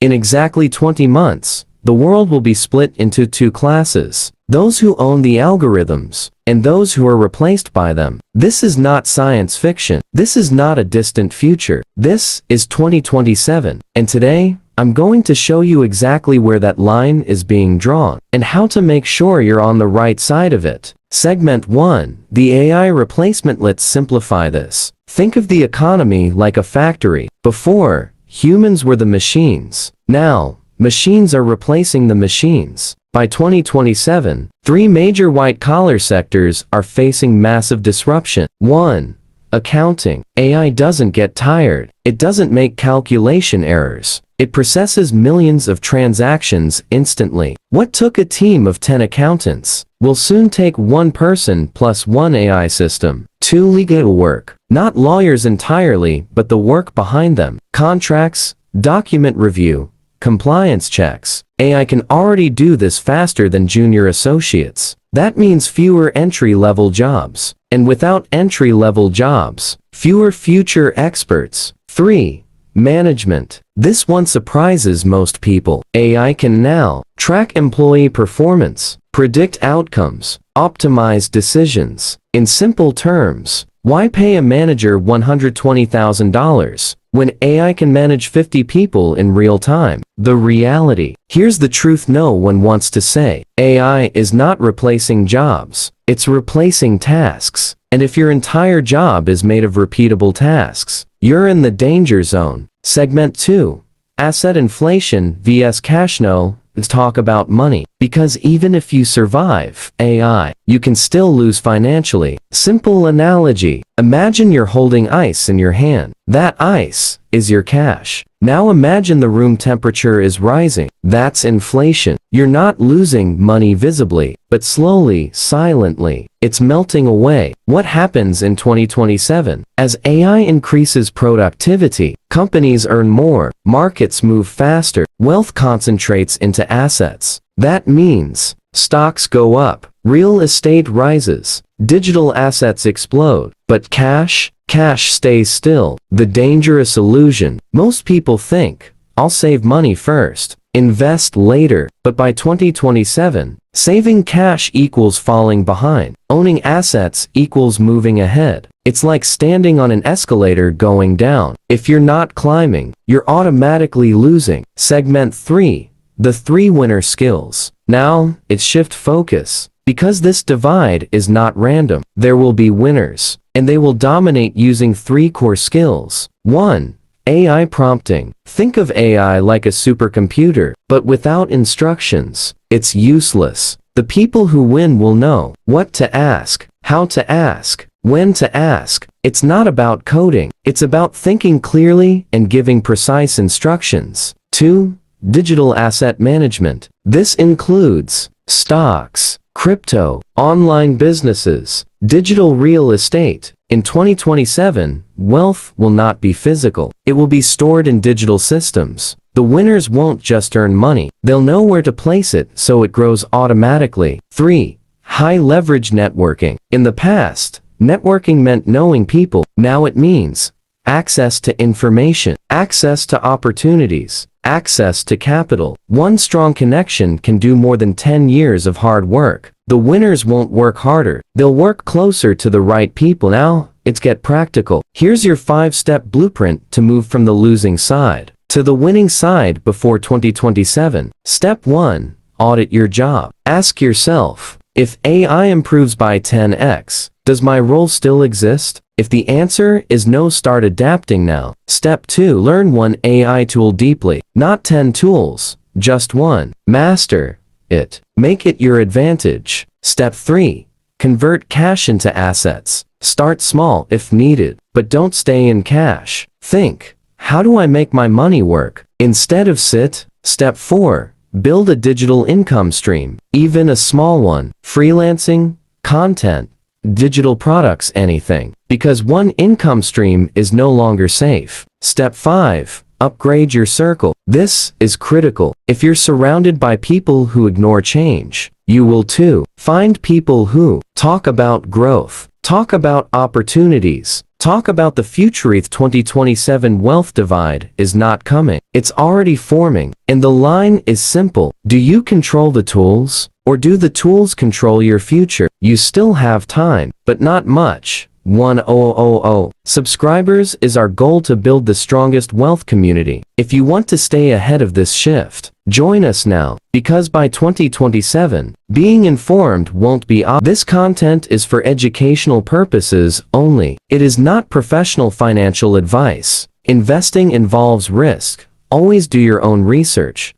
In exactly 20 months, the world will be split into two classes: those who own the algorithms, and those who are replaced by them. This is not science fiction. This is not a distant future. This is 2027. And today, I'm going to show you exactly where that line is being drawn, and how to make sure you're on the right side of it. Segment 1. The AI replacement. Let's simplify this. Think of the economy like a factory. Before, humans were the machines. Now, machines are replacing the machines. By 2027, three major white-collar sectors are facing massive disruption. 1. Accounting. AI doesn't get tired. It doesn't make calculation errors. It processes millions of transactions instantly. What took a team of 10 accountants will soon take one person plus one AI system. 2. Legal work. Not lawyers entirely, but the work behind them. Contracts, document review, compliance checks. AI can already do this faster than junior associates. That means fewer entry-level jobs. And without entry-level jobs, fewer future experts. 3. Management. This one surprises most people. AI can now track employee performance, predict outcomes, optimize decisions. In simple terms, why pay a manager $120,000 when AI can manage 50 people in real time? The reality. Here's the truth no one wants to say. AI is not replacing jobs. It's replacing tasks. And if your entire job is made of repeatable tasks, you're in the danger zone. Segment 2. Asset inflation vs cash. No, let's talk about money. Because even if you survive AI, you can still lose financially. Simple analogy. Imagine you're holding ice in your hand. That ice is your cash. Now imagine the room temperature is rising. That's inflation. You're not losing money visibly, but slowly, silently, it's melting away. What happens in 2027? As AI increases productivity, companies earn more, markets move faster, wealth concentrates into assets. That means stocks go up, real estate rises, digital assets explode, but cash stays still. The dangerous illusion. Most people think, I'll save money first, invest later, but by 2027, saving cash equals falling behind. Owning assets equals moving ahead. It's like standing on an escalator going down. If you're not climbing, you're automatically losing. Segment 3. The 3 winner skills. Now, it's shift focus. Because this divide is not random, there will be winners, and they will dominate using 3 core skills. 1. AI prompting. Think of AI like a supercomputer, but without instructions, it's useless. The people who win will know what to ask, how to ask, when to ask. It's not about coding, it's about thinking clearly and giving precise instructions. 2. Digital asset management. This includes stocks, crypto, online businesses, digital real estate. In 2027, wealth will not be physical. It will be stored in digital systems. The winners won't just earn money. They'll know where to place it so it grows automatically. 3. High leverage networking. In the past, networking meant knowing people. Now it means access to information, access to opportunities, access to capital. One strong connection can do more than 10 years of hard work. The winners won't work harder. They'll work closer to the right people. Now, let's get practical. Here's your 5-step blueprint to move from the losing side to the winning side before 2027. Step 1. Audit your job. Ask yourself, if AI improves by 10x, does my role still exist? If the answer is no, start adapting now. Step 2. Learn one AI tool deeply. Not 10 tools, just one. Master it. Make it your advantage. Step 3. Convert cash into assets. Start small if needed, but don't stay in cash. Think, how do I make my money work instead of sit? Step 4. Build a digital income stream, even a small one. Freelancing, content, digital products, anything. Because one income stream is no longer safe. Step 5. Upgrade your circle. This is critical. If you're surrounded by people who ignore change, you will too. Find people who talk about growth, talk about opportunities, Talk about the future. 2027 wealth divide is not coming. It's already forming. And the line is simple. Do you control the tools? Or do the tools control your future? You still have time, but not much. 1000 subscribers is our goal to build the strongest wealth community. If you want to stay ahead of this shift, join us now, because by 2027, being informed won't be This content is for educational purposes only. It is not professional financial advice. Investing involves risk. Always do your own research.